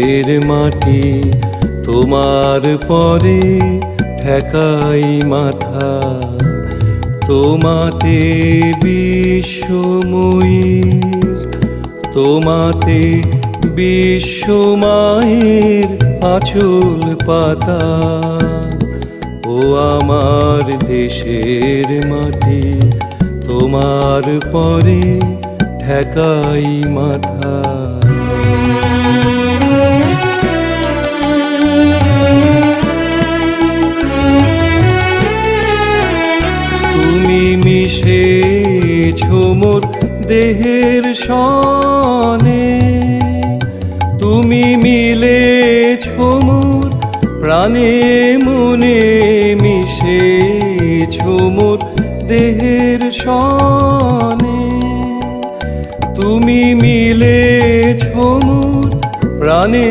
এর মাটি তোমার পরে ঠেকাই মাথা, তোমাতে বিশ্বময়ীর, তোমাতে বিশ্বমায়ের আঁচল পাতা। ও আমার দেশের মাটি তোমার পরে ঠেকাই মাথা। তুমি মিশেছো মোর দেহের সনে, তুমি মিলেছো মোর প্রাণে মনে, মিশেছো মোর দেহের সনে, তুমি মিলেছো মোর প্রাণে